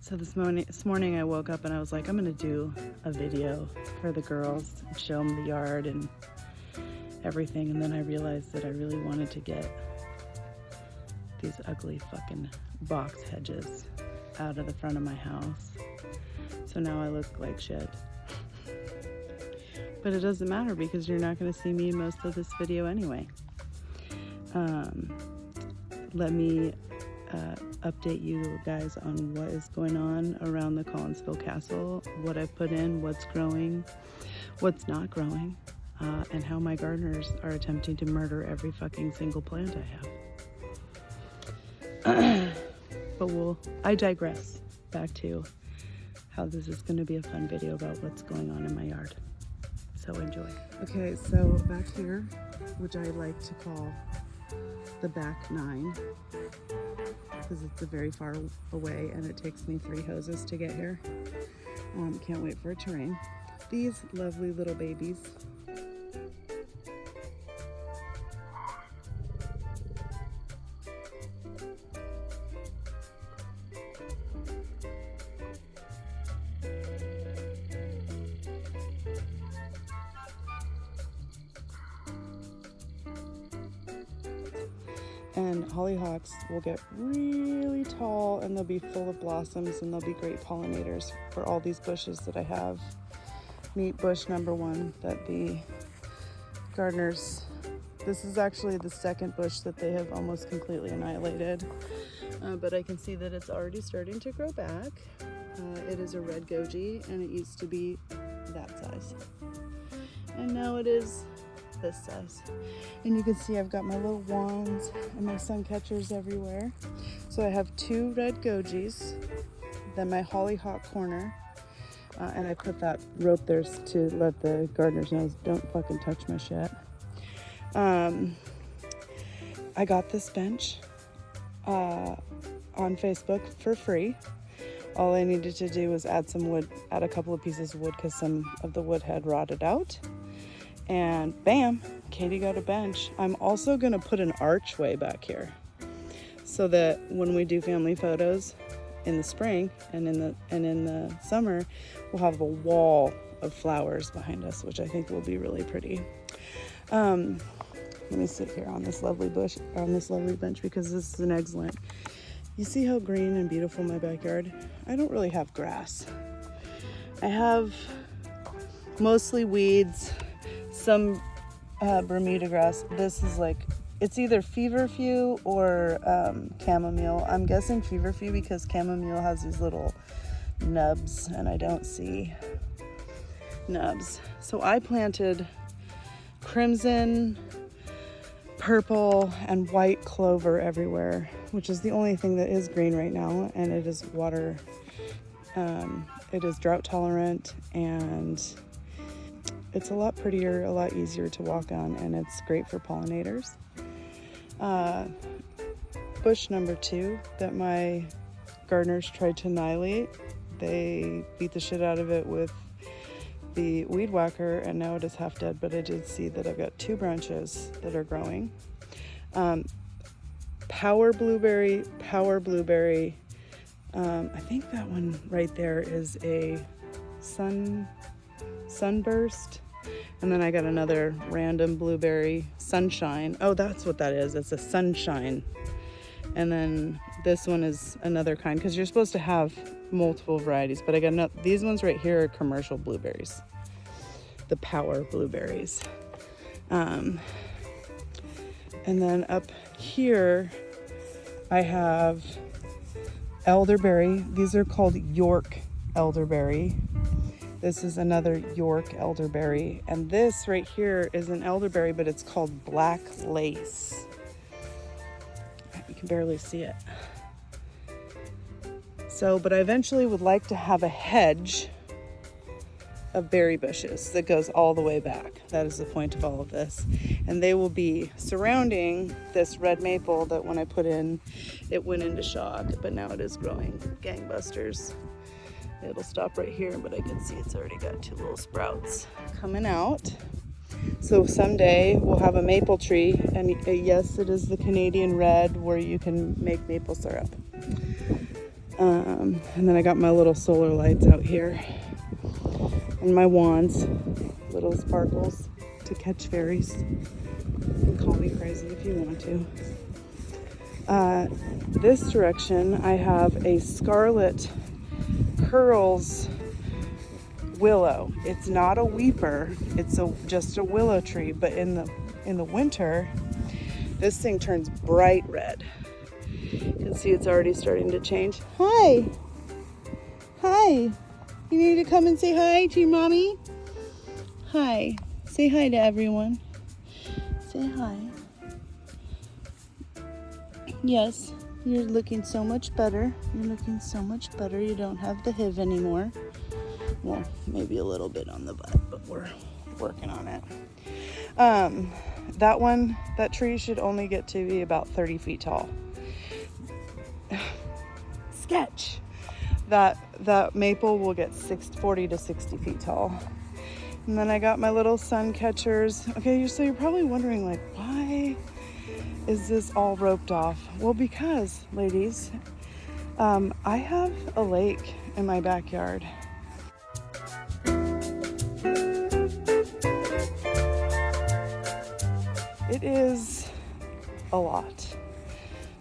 So this morning I woke up and I was like, I'm gonna do a video for the girls, show them the yard and everything. And then I realized that I really wanted to get these ugly fucking box hedges out of the front of my house. So now I look like shit. But it doesn't matter because you're not gonna see me in most of this video anyway. Let me update you guys on what is going on around the Collinsville castle, what I've put in, what's growing, what's not growing, and how my gardeners are attempting to murder every fucking single plant I have. But I digress. Back to how this is going to be a fun video about what's going on in my yard. So enjoy. Okay, so back here, which I like to call the back 9, because it's a very far away and it takes me 3 hoses to get here. Can't wait for it to rain. These lovely little babies. And hollyhocks will get really tall and they'll be full of blossoms and they'll be great pollinators for all these bushes that I have. Meet bush number 1 that the gardeners, this is actually the second bush that they have almost completely annihilated. But I can see that it's already starting to grow back. It is a red goji and it used to be that size. And now it is this size. And you can see I've got my little wands and my sun catchers everywhere. So I have 2 red gojis, then my hollyhock corner, and I put that rope there to let the gardeners know, don't fucking touch my shit. I got this bench on Facebook for free. All I needed to do was add some wood, add a couple of pieces of wood because some of the wood had rotted out. And bam, Katie got a bench. I'm also gonna put an archway back here so that when we do family photos in the spring and in the summer, we'll have a wall of flowers behind us, which I think will be really pretty. Let me sit here on this lovely bush, on this lovely bench, because this is an excellent. You see how green and beautiful my backyard? I don't really have grass. I have mostly weeds, some Bermuda grass. This is like, it's either feverfew or chamomile. I'm guessing feverfew because chamomile has these little nubs and I don't see nubs. So I planted crimson, purple, and white clover everywhere, which is the only thing that is green right now, and it is water. It is drought tolerant and it's a lot prettier, a lot easier to walk on, and it's great for pollinators. Bush number 2 that my gardeners tried to annihilate, they beat the shit out of it with the weed whacker, and now it is half dead, but I did see that I've got 2 branches that are growing. Power blueberry. I think that one right there is a sunburst, and then I got another random blueberry, sunshine. Oh, that's what that is. It's a sunshine. And then this one is another kind, because you're supposed to have multiple varieties, but I got these ones right here are commercial blueberries, the power blueberries. And then up here I have elderberry. These are called York elderberry. This is another York elderberry, and this right here is an elderberry, but it's called black lace. You can barely see it. So, but I eventually would like to have a hedge of berry bushes that goes all the way back. That is the point of all of this. And they will be surrounding this red maple that when I put in, it went into shock, but now it is growing gangbusters. It'll stop right here, but I can see it's already got 2 little sprouts coming out. So someday we'll have a maple tree, and yes, it is the Canadian red where you can make maple syrup. And then I got my little solar lights out here. And my wands, little sparkles to catch fairies. You can call me crazy if you want to. This direction, I have a scarlet curls willow. It's not a weeper, it's just a willow tree, but in the winter, this thing turns bright red. You can see it's already starting to change. Hi! Hi! You need to come and say hi to your mommy? Hi. Say hi to everyone. Say hi. Yes, you're looking so much better. You're looking so much better. You don't have the HIV anymore. Well, maybe a little bit on the butt, but we're working on it. That tree should only get to be about 30 feet tall. Sketch. That maple will get 40 to 60 feet tall. And then I got my little sun catchers. Okay, so you're probably wondering, like, why is this all roped off? Well, because, ladies, I have a lake in my backyard. It is a lot.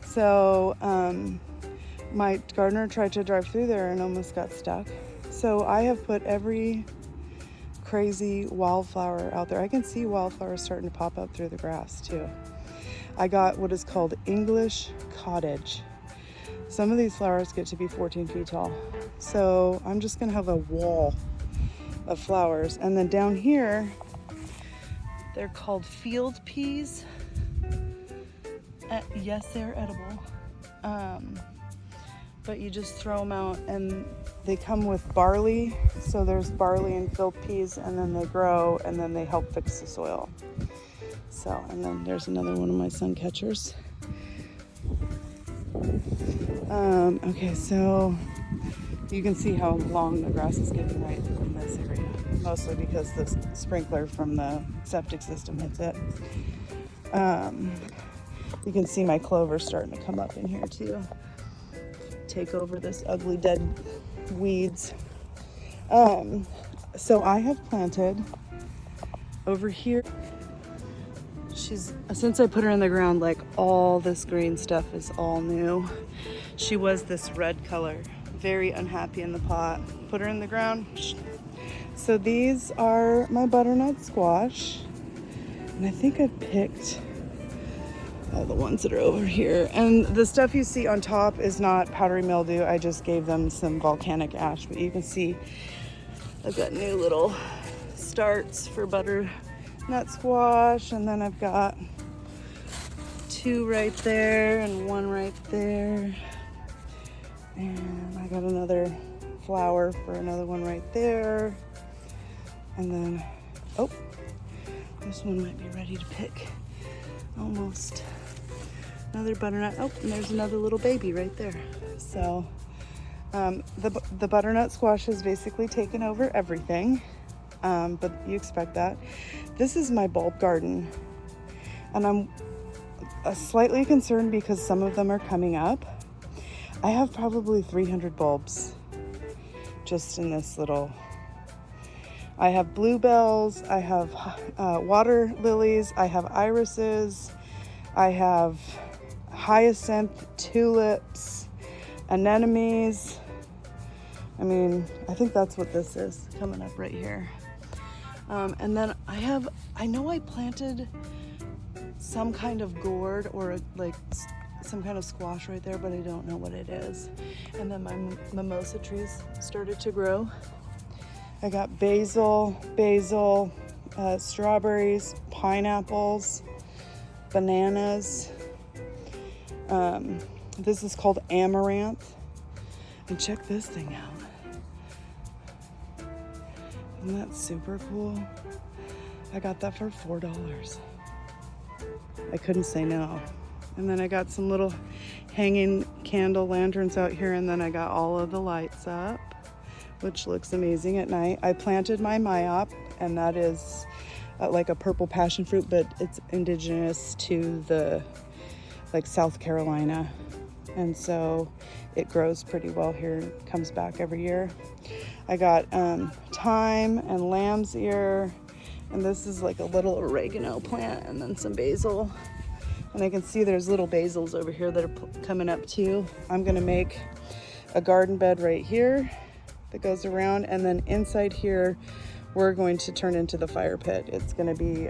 So my gardener tried to drive through there and almost got stuck. So I have put every crazy wildflower out there. I can see wildflowers starting to pop up through the grass too. I got what is called English cottage. Some of these flowers get to be 14 feet tall. So I'm just gonna have a wall of flowers. And then down here, they're called field peas. Yes, they're edible. But you just throw them out and they come with barley. So there's barley and field peas, and then they grow and then they help fix the soil. So, and then there's another one of my sun catchers. Okay, so you can see how long the grass is getting right in this area, mostly because the sprinkler from the septic system hits it. You can see my clover starting to come up in here too. Take over this ugly dead weeds. So I have planted over here. Since I put her in the ground, like, all this green stuff is all new. She was this red color, very unhappy in the pot. Put her in the ground. So these are my butternut squash. And I think I picked all the ones that are over here. And the stuff you see on top is not powdery mildew. I just gave them some volcanic ash, but you can see I've got new little starts for butternut squash, and then I've got 2 right there and 1 right there. And I got another flower for another one right there. And then, oh, this one might be ready to pick. Almost. Another butternut. Oh, and there's another little baby right there. So the butternut squash has basically taken over everything, but you expect that. This is my bulb garden, and I'm slightly concerned because some of them are coming up. I have probably 300 bulbs just in this little. I have bluebells, I have water lilies, I have irises, I have hyacinth, tulips, anemones. I mean, I think that's what this is coming up right here. And then I know I planted some kind of gourd or like some kind of squash right there, but I don't know what it is. And then my mimosa trees started to grow. I got basil, strawberries, pineapples, bananas. This is called amaranth. And check this thing out. Isn't that super cool? I got that for $4. I couldn't say no. And then I got some little hanging candle lanterns out here, and then I got all of the lights up, which looks amazing at night. I planted my myop, and that is like a purple passion fruit, but it's indigenous to the South Carolina and so it grows pretty well here, comes back every year. I got thyme and lamb's ear, and this is like a little oregano plant, and then some basil. And I can see there's little basils over here that are coming up too. I'm gonna make a garden bed right here that goes around, and then inside here we're going to turn into the fire pit. It's gonna be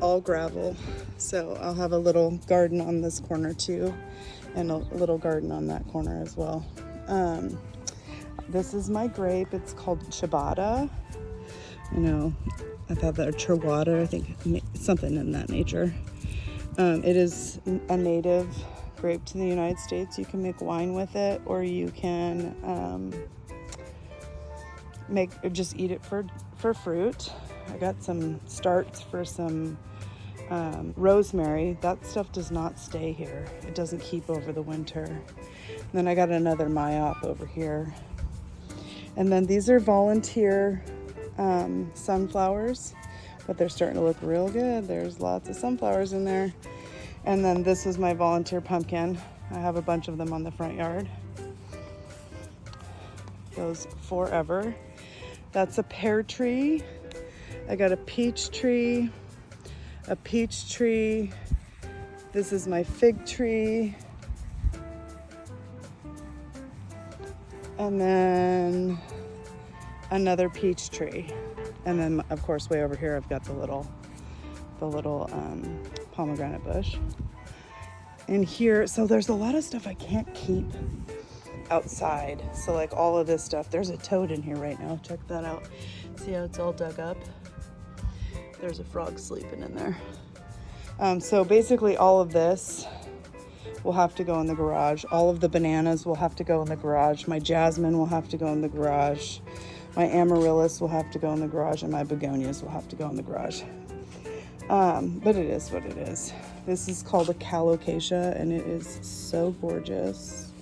all gravel, so I'll have a little garden on this corner too, and a little garden on that corner as well. This is my grape. It's called ciabatta. You know, I thought that, or Chihuahua, I think something in that nature. It is a native grape to the United States. You can make wine with it, or you can just eat it for fruit. I got some starts for some rosemary. That stuff does not stay here. It doesn't keep over the winter. And then I got another myop over here. And then these are volunteer sunflowers, but they're starting to look real good. There's lots of sunflowers in there. And then this is my volunteer pumpkin. I have a bunch of them on the front yard. Goes forever. That's a pear tree. I got a peach tree. This is my fig tree. And then another peach tree. And then of course way over here I've got the little pomegranate bush. And here, so there's a lot of stuff I can't keep outside. So like all of this stuff, there's a toad in here right now. Check that out. See how it's all dug up? There's a frog sleeping in there. So basically all of this will have to go in the garage. All of the bananas will have to go in the garage. My jasmine will have to go in the garage. My amaryllis will have to go in the garage, and my begonias will have to go in the garage. But it is what it is. This is called a calocasia, and it is so gorgeous.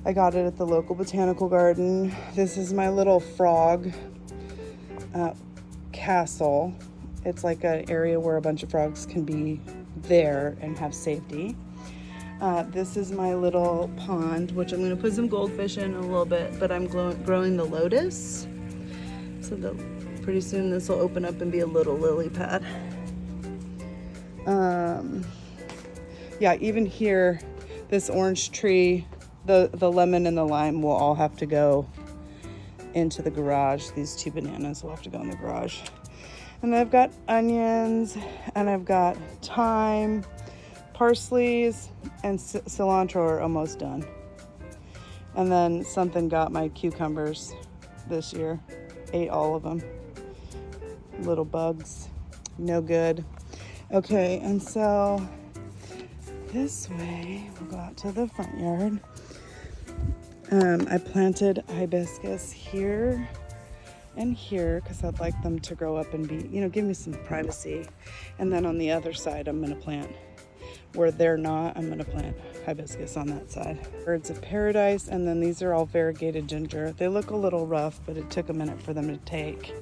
I got it at the local botanical garden. This is my little frog castle. It's like an area where a bunch of frogs can be there and have safety. This is my little pond, which I'm going to put some goldfish in a little bit, but I'm growing the lotus. So pretty soon this will open up and be a little lily pad. Yeah, even here, this orange tree, the lemon and the lime will all have to go into the garage. These two bananas will have to go in the garage. And then I've got onions, and I've got thyme, parsleys, and cilantro are almost done. And then something got my cucumbers this year. Ate all of them. Little bugs, no good. Okay, and so this way, we'll go out to the front yard. I planted hibiscus here and here because I'd like them to grow up and be, give me some privacy. And then on the other side, I'm going to plant, where they're not, I'm going to plant hibiscus on that side. Birds of paradise, and then these are all variegated ginger. They look a little rough, but it took a minute for them to take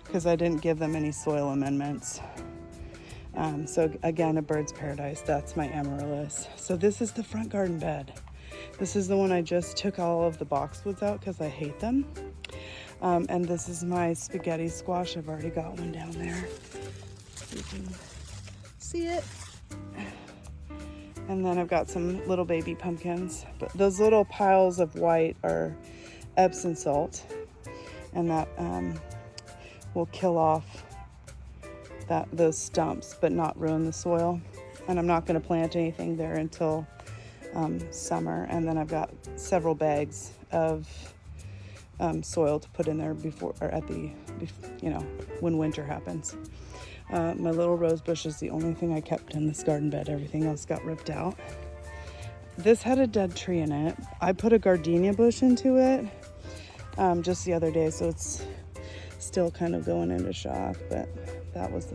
because I didn't give them any soil amendments. So again, a bird's paradise. That's my amaryllis. So this is the front garden bed. This is the one I just took all of the boxwoods out because I hate them. And this is my spaghetti squash. I've already got one down there. You can see it. And then I've got some little baby pumpkins. But those little piles of white are Epsom salt. And that will kill off those stumps, but not ruin the soil. And I'm not going to plant anything there until summer. And then I've got several bags of soil to put in there when winter happens. My little rose bush is the only thing I kept in this garden bed. Everything else got ripped out. This had a dead tree in it. I put a gardenia bush into it just the other day, so it's still kind of going into shock, but that was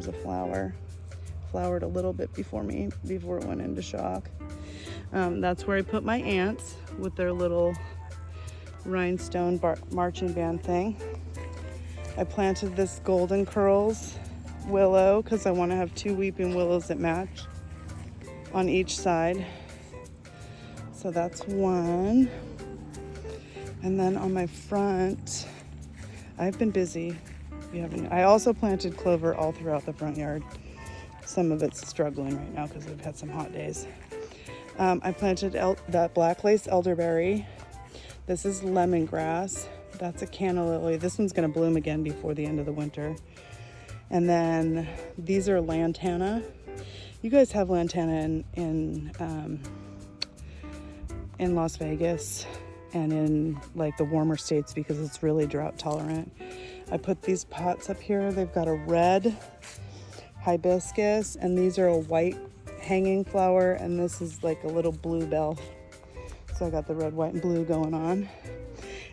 a flower. Flowered a little bit before it went into shock. That's where I put my ants with their little rhinestone marching band thing. I planted this golden curls willow because I want to have two weeping willows that match. on each side. So that's one. And then on my front, I've been busy. I also planted clover all throughout the front yard. Some of it's struggling right now because we've had some hot days. I planted that black lace elderberry. This is lemongrass. That's a canna lily. This one's going to bloom again before the end of the winter. And then these are lantana. You guys have lantana in Las Vegas and in like the warmer states because it's really drought tolerant. I put these pots up here. They've got a red hibiscus, and these are a white hanging flower, and this is like a little bluebell. So I got the red, white, and blue going on.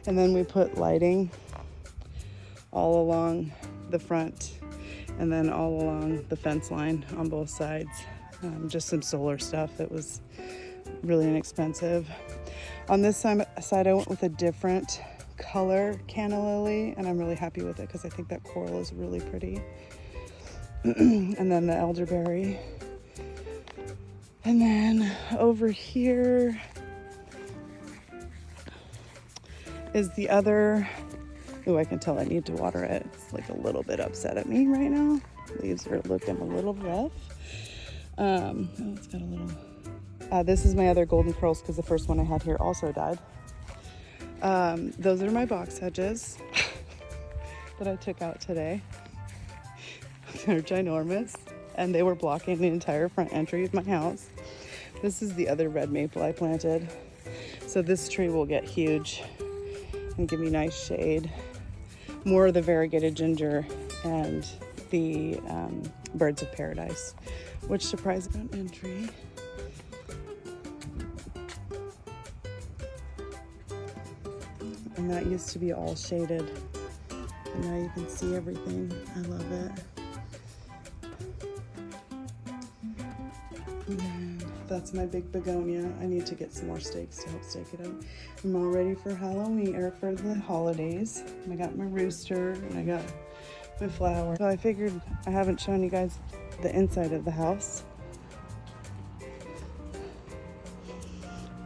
And then we put lighting all along the front and then all along the fence line on both sides. Just some solar stuff that was really inexpensive. On this side I went with a different color canna lily, and I'm really happy with it because I think that coral is really pretty. And then the elderberry. And then over here is the other. Oh, I can tell I need to water it. It's like a little bit upset at me right now. Leaves are looking a little rough. Oh, it's got a little. This is my other golden curls because the first one I had here also died. Those are my box hedges that I took out today. They're ginormous, and they were blocking the entire front entry of my house. This is the other red maple I planted. So this tree will get huge and give me nice shade. More of the variegated ginger and the birds of paradise, which surprised front entry. And that used to be all shaded, and now you can see everything. I love it. And that's my big begonia. I need to get some more stakes to help stake it up. I'm all ready for Halloween, or for the holidays. I got my rooster and I got my flower. So I figured I haven't shown you guys the inside of the house.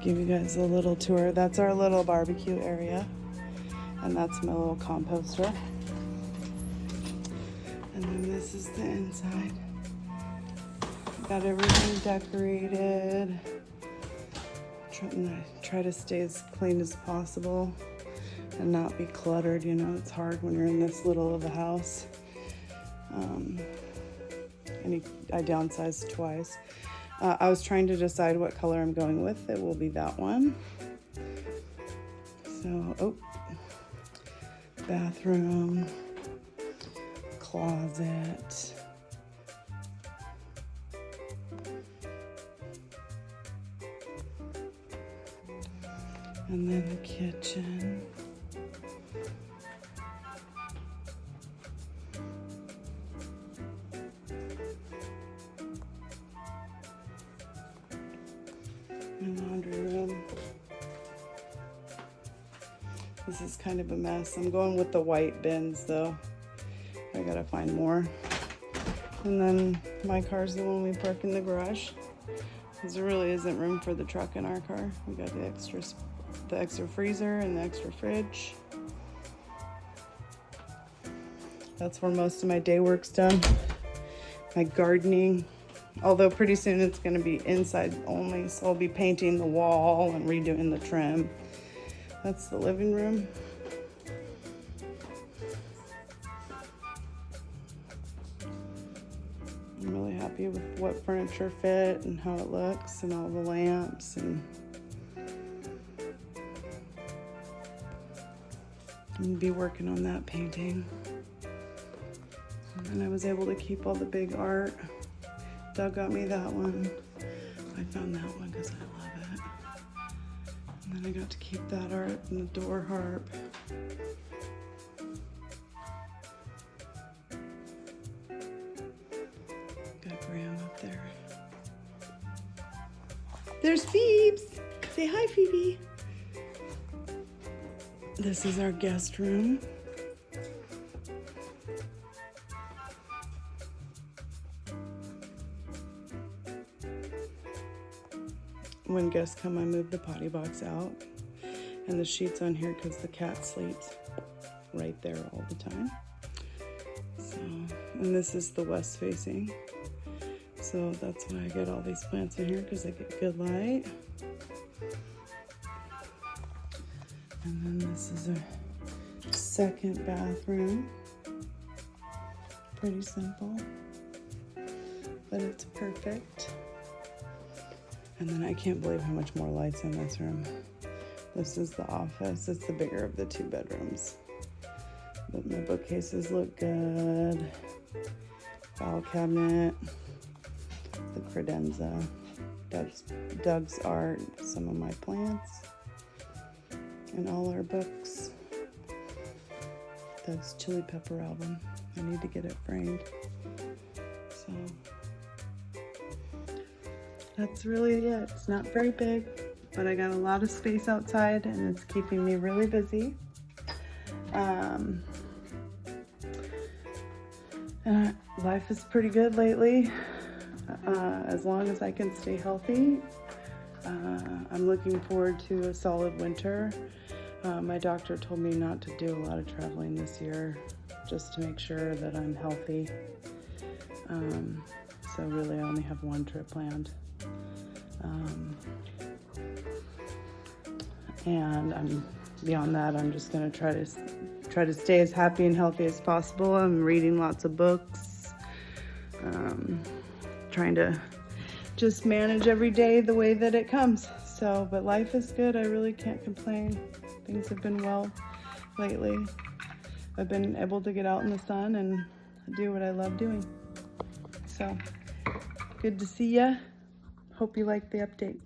Give you guys a little tour. That's our little barbecue area. And that's my little composter. And then this is the inside. Got everything decorated. Try to stay as clean as possible and not be cluttered. You know, it's hard when you're in this little of a house. I downsized twice. I was trying to decide what color I'm going with. It will be that one. So, bathroom, closet. And then the kitchen. And laundry room. This is kind of a mess. I'm going with the white bins though. I gotta find more. And then my car's the one we park in the garage, because there really isn't room for the truck in our car. We got the extra freezer and the extra fridge. That's where most of my day work's done. My gardening, although pretty soon it's going to be inside only, so I'll be painting the wall and redoing the trim. That's the living room. I'm really happy with what furniture fit and how it looks and all the lamps, and I'm gonna be working on that painting. And I was able to keep all the big art. Doug got me that one. I found that one because I love it. And then I got to keep that art and the door harp. Got Graham up there. There's Phoebes. Say hi, Phoebe. This is our guest room. when guests come, I move the potty box out and the sheets on here because the cat sleeps right there all the time. So, and this is the west facing. So that's why I get all these plants in here, because I get good light. And then this is a second bathroom. Pretty simple, but it's perfect. And then I can't believe how much more lights in this room. This is the office. It's the bigger of the 2 bedrooms. But my bookcases look good. File cabinet, the credenza, Doug's art, some of my plants, and all our books. Doug's chili pepper album. I need to get it framed. So that's really it. It's not very big, but I got a lot of space outside and it's keeping me really busy. Life is pretty good lately, as long as I can stay healthy. I'm looking forward to a solid winter. My doctor told me not to do a lot of traveling this year, just to make sure that I'm healthy. So really I only have 1 trip planned. And beyond that, I'm just gonna try to stay as happy and healthy as possible. I'm reading lots of books, trying to just manage every day the way that it comes. So, but life is good. I really can't complain. Things have been well lately. I've been able to get out in the sun and do what I love doing. So, good to see ya. Hope you liked the update.